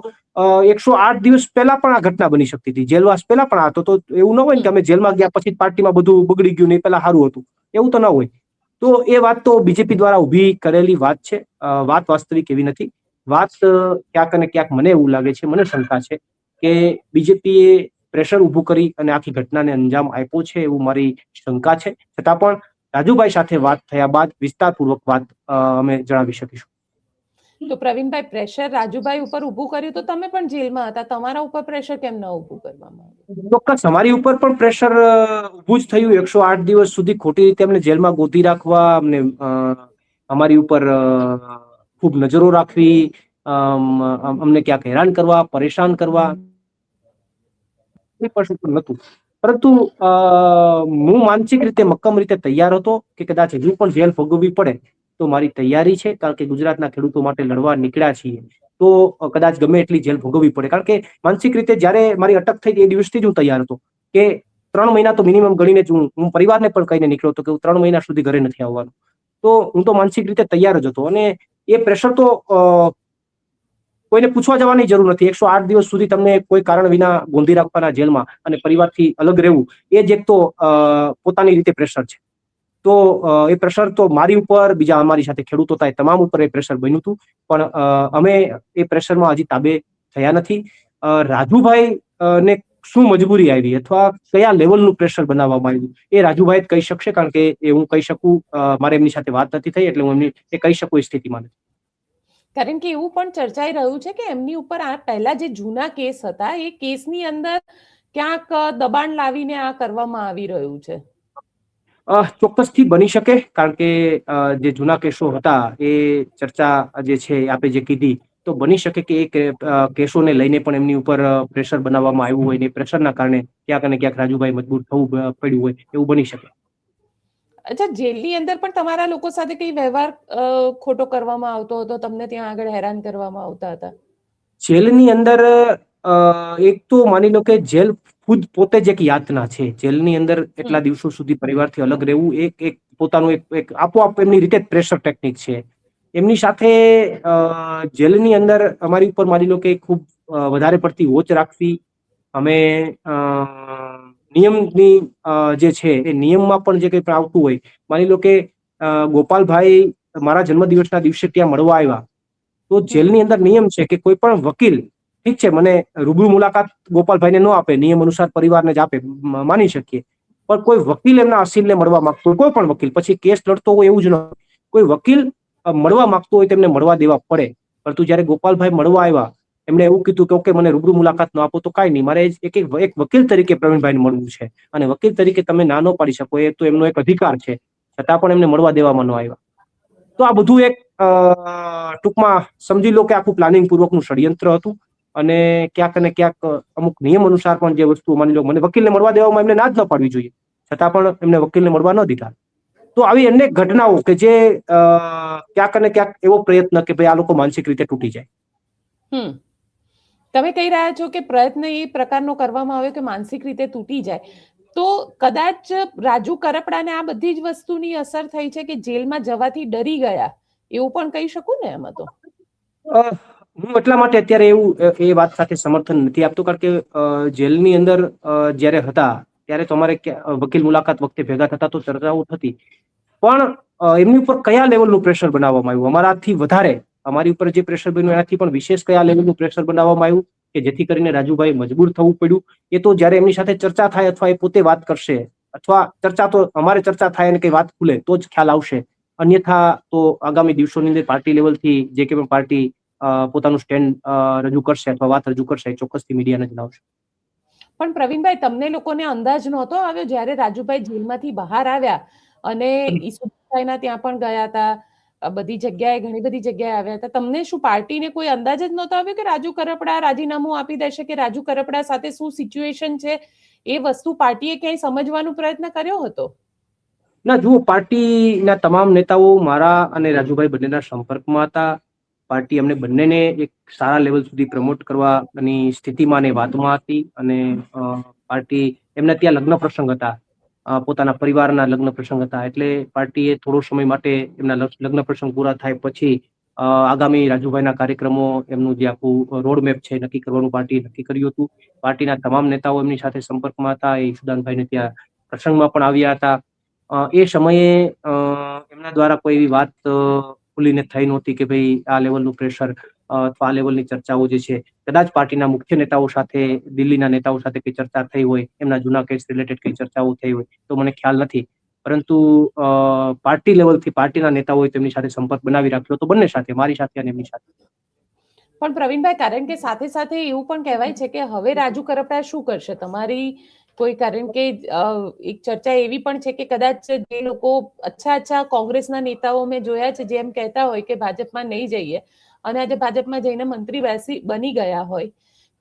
108 દિવસ પહેલા પણ આ ઘટના બની શકતી હતી, જેલવાસ પહેલા પણ આ તો એવું ન હોય ને કે અમે જેલમાં ગયા પછી પાર્ટીમાં બધું બગડી ગયું ને પહેલા સારું હતું, એવું તો ન હોય. તો એ વાત તો બીજેપી દ્વારા ઉભી કરેલી વાત છે, વાત વાસ્તવિક એવી નથી. વાત ક્યાંક અને ક્યાંક મને એવું લાગે છે, મને શંકા છે કે બીજેપીએ પ્રેશર ઊભું કરી અને આખી ઘટનાને અંજામ આપ્યો છે એવું મારી શંકા છે. છતાં પણ રાજુભાઈ સાથે વાત થયા બાદ વિસ્તારપૂર્વક વાત અમે જણાવી શકીશું. તો પ્રવીણભાઈ, પ્રેશર રાજુભાઈ ઉપર ઊભું કર્યું તો તમે પણ જેલમાં હતા, તમારા ઉપર પ્રેશર કેમ ન ઊભું કરવામાં આવ્યું? ચોક્કસ અમારી ઉપર પણ પ્રેશર ઊભું જ થયું. 108 દિવસ સુધી ખોટી રીતે અમને જેલમાં ગોતી રાખવા, અમને અમારી ઉપર ખૂબ નજરો રાખવી, અમને ક્યાંક હેરાન કરવા, પરેશાન કરવા, નતું. પરંતુ હું માનસિક રીતે મક્કમ રીતે તૈયાર હતો કે કદાચ હજુ પણ જેલ ભોગવવી પડે તો મારી તૈયારી છે. કારણ કે ગુજરાતના ખેડૂતો માટે લડવા નીકળ્યા છીએ તો કદાચ ગમે એટલી જેલ ભોગવવી પડે. કારણ કે માનસિક રીતે જયારે મારી અટક થઈ એ દિવસથી જ હું તૈયાર હતો કે 3 મહિના તો મિનિમમ ગણીને જ હું પરિવારને પણ કહીને નીકળ્યો હતો કે હું 3 મહિના સુધી ઘરે નથી આવવાનું. તો હું તો માનસિક રીતે તૈયાર જ હતો અને એ પ્રેશર તો કોઈને પૂછવા જવાની જરૂર નથી. 108 દિવસ સુધી તમને કોઈ કારણ વિના ગોંધી રાખવાના જેલમાં અને પરિવારથી અલગ રહેવું એ જ એક તો પોતાની રીતે પ્રેશર છે. તો એ પ્રેશર તો મારી ઉપર, બીજા અમારી સાથે ખેડૂતો હતા એ તમામ ઉપર એ પ્રેશર બન્યું હતું. પણ અમે એ પ્રેશરમાં હજી તાબે થયા નથી. રાજુભાઈ ને શું મજબૂરી આવી અથવા કયા લેવલનું પ્રેશર બનાવવામાં આવ્યું એ રાજુભાઈ જ કહી શકશે, કારણ કે એ હું કહી શકું, મારે એમની સાથે વાત નથી થઈ એટલે હું એમની એ કહી શકું એ સ્થિતિમાં નથી. કારણ કે એવું પણ ચર્ચાઈ રહ્યું છે કે એમની ઉપર આ પહેલા જે જૂના કેસ હતા એ કેસની અંદર ક્યાંક દબાણ લાવીને આ કરવામાં આવી રહ્યું છે. ચોક્કસથી બની શકે, કારણ કે જે જૂના કેસો હતા એ ચર્ચા જે છે આપે જે કીધી, તો બની શકે કે એ કેસોને લઈને પણ એમની ઉપર પ્રેશર બનાવવામાં આવ્યું હોય ને પ્રેશરના કારણે ક્યાંક ને ક્યાંક રાજુભાઈ મજબૂર થવું પડ્યું હોય, એવું બની શકે. અચ્છા, જેલની અંદર પણ તમારા લોકો સાથે કઈ વ્યવહાર ખોટો કરવામાં આવતો હતો? તમને ત્યાં આગળ હેરાન કરવામાં આવતા હતા? જેલની અંદર એક તો માની લો કે જેલ ખુદ પોતે જ એક યાતના છે. જેલની અંદર એટલા દિવસો સુધી પરિવારથી અલગ રહેવું એક પોતાનું એક આપોઆપ એમની રીતે પ્રેશર ટેકનિક છે. એમની સાથે જેલની અંદર અમારી ઉપર માની લો કે ખૂબ વધારે પડતી વોચ રાખવી. અમે નિયમની જે છે એ નિયમમાં પણ જે કંઈ પણ આવતું હોય, માની લો કે ગોપાલભાઈ મારા જન્મદિવસના દિવસે ત્યાં મળવા આવ્યા, તો જેલની અંદર નિયમ છે કે કોઈ પણ વકીલ, ઠીક છે મને રૂબરૂ મુલાકાત ગોપાલભાઈને ન આપે, નિયમ અનુસાર પરિવારને જ આપે, માની શકીએ, પણ કોઈ વકીલ એમના અસીલને મળવા માંગતો હોય, કોઈ પણ વકીલ, પછી કેસ લડતો હોય એવું જ ન હોય, કોઈ વકીલ મળવા માંગતો હોય તેમને મળવા દેવા પડે. પરંતુ જયારે ગોપાલભાઈ મળવા આવ્યા, એમણે એવું કીધું કે ઓકે મને રૂબરૂ મુલાકાત ન આપો તો કાંઈ નહીં, મારે એક વકીલ તરીકે પ્રવીણભાઈને મળવું છે, અને વકીલ તરીકે તમે ના ન પાડી શકો એ તો એમનો એક અધિકાર છે, છતાં પણ એમને મળવા દેવામાં ન આવ્યા. તો આ બધું એક ટૂંકમાં સમજી લો કે આખું પ્લાનિંગ પૂર્વકનું ષડયંત્ર હતું, અને ક્યાંક ને ક્યાંક અમુક નિયમ અનુસાર પણ જે વસ્તુ માની લો મને વકીલને મળવા દેવામાં એમને ના જ ન પાડવી જોઈએ, છતાં પણ એમને વકીલને મળવા ન દીધા. તો આવી અનેક ઘટનાઓ કે જે ક્યાંક ને ક્યાંક એવો પ્રયત્ન કે ભાઈ આ લોકો માનસિક રીતે તૂટી જાય. તમે કહી રહ્યા છો કે પ્રયત્ન એ પ્રકારનો કરવામાં આવ્યો કે માનસિક રીતે તૂટી જાય, તો કદાચ રાજુ કરપડાને આ બધી જ વસ્તુની અસર થઈ છે કે જેલમાં જવાથી ડરી ગયા, એવું પણ કહી શકું ને એમાં? તો હું એટલા માટે અત્યારે એવું એ વાત સાથે સમર્થન નથી આપતો, કારણ કે જેલની અંદર જ્યારે હતા ત્યારે તો અમારે વકીલ મુલાકાત વખતે ભેગા થતા તો ચર્ચાઓ થતી, પણ એમની ઉપર કયા લેવલનું પ્રેશર બનાવવામાં આવ્યું, અમારાથી વધારે અમારી ઉપર જે પ્રેશર બન્યું એનાથી પણ વિશેષ કયા લેવલનું પ્રેશર બનાવવામાં આવ્યું કે જેથી કરીને રાજુભાઈ મજબૂર થવું પડ્યું, એ તો જ્યારે એમની સાથે ચર્ચા થાય અથવા એ પોતે વાત કરશે, અથવા ચર્ચા તો અમારે ચર્ચા થાય અને કઈ વાત ખુલે તો જ ખ્યાલ આવશે. અન્યથા તો આગામી દિવસોની અંદર પાર્ટી લેવલથી જે કે પણ પાર્ટી પોતાનું સ્ટેન્ડ રજૂ કરશે અથવા વાત રજૂ કરશે, ચોક્કસથી મીડિયાને જણાવશે. પણ પ્રવીણભાઈ, તમને લોકોને અંદાજ નહોતો આવ્યો જ્યારે રાજુભાઈ જેલમાંથી બહાર આવ્યા અને ઈસુભાઈના ત્યાં પણ ગયા હતા, બધી જગ્યાએ ઘણી બધી જગ્યાએ આવ્યા હતા, તમને શું પાર્ટીને કોઈ અંદાજ જ નહોતો આવ્યો કે રાજુ કરપડા રાજીનામું આપી દેશે, કે રાજુ કરપડા સાથે શું સિચ્યુએશન છે એ વસ્તુ પાર્ટીએ ક્યાંય સમજવાનો પ્રયત્ન કર્યો હતો? ના, જુઓ, પાર્ટીના તમામ નેતાઓ મારા અને રાજુભાઈ બંનેના સંપર્કમાં હતા. પાર્ટી અમને બંનેને એક સારા લેવલ સુધી પ્રમોટ કરવાની સ્થિતિમાં અને વાતમાં હતી, અને પાર્ટી એમના ત્યાં લગ્ન પ્રસંગ હતા, પોતાના પરિવારના લગ્ન પ્રસંગ હતા, એટલે પાર્ટીએ થોડો સમય માટે એમના લગ્ન પ્રસંગ પૂરા થાય પછી આગામી રાજુભાઈના કાર્યક્રમો, એમનું જે આખું રોડમેપ છે નક્કી કરવાનું પાર્ટીએ નક્કી કર્યું હતું. પાર્ટીના તમામ નેતાઓ એમની સાથે સંપર્કમાં હતા, એ ઈશુદાનભાઈને ત્યાં પ્રસંગમાં પણ આવ્યા હતા. એ સમયે એમના દ્વારા કોઈ એવી વાત ખુલીને થઈ નહોતી કે ભાઈ આ લેવલનું પ્રેશર અથવા આ લેવલની ચર્ચાઓ જે છે, કદાચ પાર્ટીના મુખ્ય નેતાઓ સાથે, દિલ્હીના નેતાઓ સાથે કઈ ચર્ચા થઈ હોય, એમના જૂના કેસ રિલેટેડ કઈ ચર્ચાઓ થઈ હોય તો મને ખ્યાલ નથી, પરંતુ પાર્ટી લેવલથી પાર્ટીના નેતાઓએ તેમની સાથે સંપર્ક બનાવી રાખ્યો હતો, બંને સાથે, મારી સાથે અને એમની સાથે. પણ પ્રવીણભાઈ, કારણ કે સાથે સાથે એવું પણ કહેવાય છે કે હવે રાજુ કરપડા શું કરશે તમારી કોઈ, કારણ કે એક ચર્ચા એવી પણ છે કે કદાચ જે લોકો અચ્છા કોંગ્રેસના નેતાઓ મેં જોયા છે જેમ કહેતા હોય કે ભાજપમાં નહીં જઈએ, અને આજે ભાજપમાં જઈને મંત્રી બની ગયા હોય,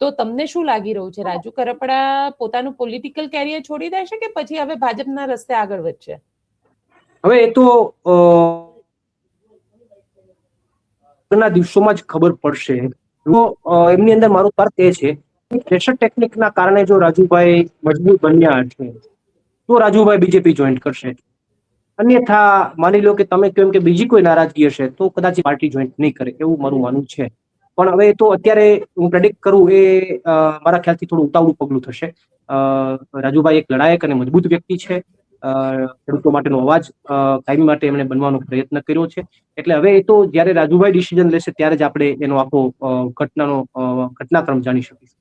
તો તમને શું લાગી રહ્યું છે, રાજુ કરપડા પોતાનું પોલિટિકલ કેરિયર છોડી દેશે કે પછી હવે ભાજપના રસ્તે આગળ વધશે? હવે એ તો ના દિવસોમાં જ ખબર પડશે. એમની અંદર મારો તર્ક એ છે કે પ્રેશર ટેકનિકના કારણે જો રાજુભાઈ મજબૂત બન્યા છે તો રાજુભાઈ બીજેપી જોઈન કરશે, અન્યથા માની લો કે તમે કેમ કે બીજી કોઈ નારાજગી હશે તો કદાચ પાર્ટી જોઈન નહીં કરે, એવું મારું માનવું છે. પણ હવે તો અત્યારે હું પ્રેડિક્ટ કરું એ મારા ખ્યાલથી થોડું ઉતાવળું પગલું થશે. રાજુભાઈ એક લડાયક અને મજબૂત વ્યક્તિ છે, ખેડૂતો માટેનો અવાજ કાયમી માટે એમણે બનવાનો પ્રયત્ન કર્યો છે, એટલે હવે એ તો જ્યારે રાજુભાઈ ડિસિઝન લેશે ત્યારે જ આપણે એનો આખો ઘટનાક્રમ જાણી શકીશું.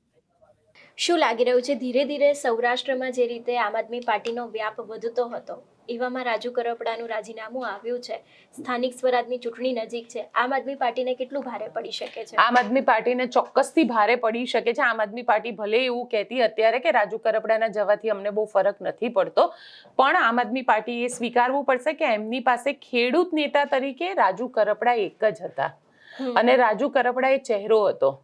શું લાગી રહ્યું છે ધીરે ધીરે સૌરાષ્ટ્રમાં જે રીતે આમ આદમી પાર્ટીનો વ્યાપ વધતો હતો એવામાં રાજુ કરપડાનું રાજીનામું આવ્યું છે, સ્થાનિક સ્વરાજની ચૂંટણી નજીક છે, આમ આદમી પાર્ટીને કેટલું ભારે પડી શકે છે? આમ આદમી પાર્ટીને ચોક્કસથી ભારે પડી શકે છે. આમ આદમી પાર્ટી ભલે એવું કહેતી અત્યારે કે રાજુ કરપડાના જવાથી અમને બહુ ફરક નથી પડતો, પણ આમ આદમી પાર્ટીએ સ્વીકારવું પડશે કે એમની પાસે ખેડૂત નેતા તરીકે રાજુ કરપડા એક જ હતા અને રાજુ કરપડા એ ચહેરો હતો.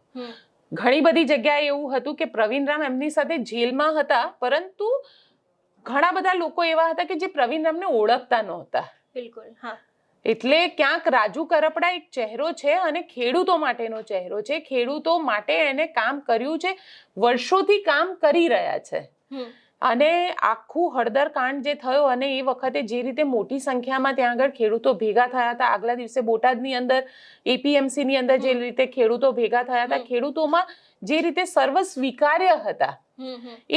ઘણી બધી જગ્યાએ એવું હતું કે પ્રવીણ રામ એમની સાથે જેલમાં હતા, પરંતુ ઘણા બધા લોકો એવા હતા કે જે પ્રવીણ રામને ઓળખતા નહોતા. બિલકુલ, હા. એટલે ક્યાંક રાજુ કરપડા એક ચહેરો છે અને ખેડૂતો માટેનો ચહેરો છે. ખેડૂતો માટે એને કામ કર્યું છે, વર્ષોથી કામ કરી રહ્યા છે. અને આખું હળદર કાંડ જે થયો અને એ વખતે જે રીતે મોટી સંખ્યામાં ત્યાં આગળ ખેડૂતો ભેગા થયા હતા, આગલા દિવસે બોટાદની અંદર APMC ની અંદર જે રીતે ખેડૂતો ભેગા થયા હતા, ખેડૂતોમાં જે રીતે સર્વ સ્વીકાર્ય હતા,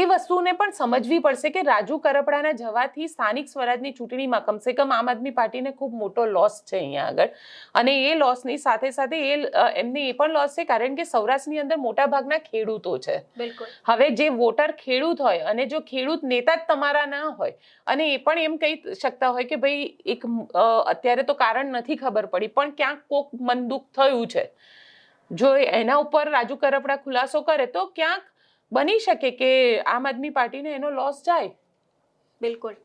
એ વસ્તુને પણ સમજવી પડશે કે રાજુ કરપડાના જવાથી સ્થાનિક સ્વરાજની ચૂંટણીમાં કમસે કમ આમ આદમી પાર્ટીને ખૂબ મોટો લોસ છે અહીંયા આગળ. અને એ લોસની સાથે સાથે એમને એ પણ લોસ છે કારણ કે સૌરાષ્ટ્રની અંદર મોટા ભાગના ખેડૂતો છે. હવે જે વોટર ખેડૂત હોય અને જો ખેડૂત નેતા જ તમારા ના હોય અને એ પણ એમ કહી શકતા હોય કે ભાઈ એક અત્યારે તો કારણ નથી ખબર પડી, પણ ક્યાંક કોક મન દુઃખ થયું છે, જો એના ઉપર રાજુ કરપડા ખુલાસો કરે તો ક્યાંક બની શકે કે આમ આદમી પાર્ટીને એનો લોસ જાય. બિલકુલ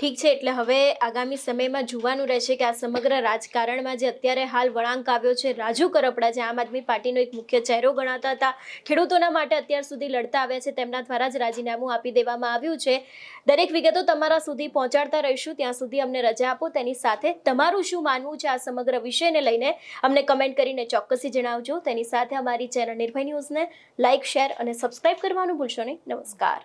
ઠીક છે. એટલે હવે આગામી સમયમાં જોવાનું રહેશે કે આ સમગ્ર રાજકારણમાં જે અત્યારે હાલ વળાંક આવ્યો છે, રાજુ કરપડા જે આમ આદમી પાર્ટીનો એક મુખ્ય ચહેરો ગણાતા હતા, ખેડૂતોના માટે અત્યાર સુધી લડતા આવ્યા છે, તેમના દ્વારા જ રાજીનામું આપી દેવામાં આવ્યું છે. દરેક વિગતો તમારા સુધી પહોંચાડતા રહીશું. ત્યાં સુધી અમને રજા આપો. તેની સાથે તમારું શું માનવું છે આ સમગ્ર વિષયને લઈને અમને કમેન્ટ કરીને ચોક્કસથી જણાવજો. તેની સાથે અમારી ચેનલ નિર્ભય ન્યૂઝને લાઇક, શેર અને સબસ્ક્રાઇબ કરવાનું ભૂલશો નહીં. નમસ્કાર.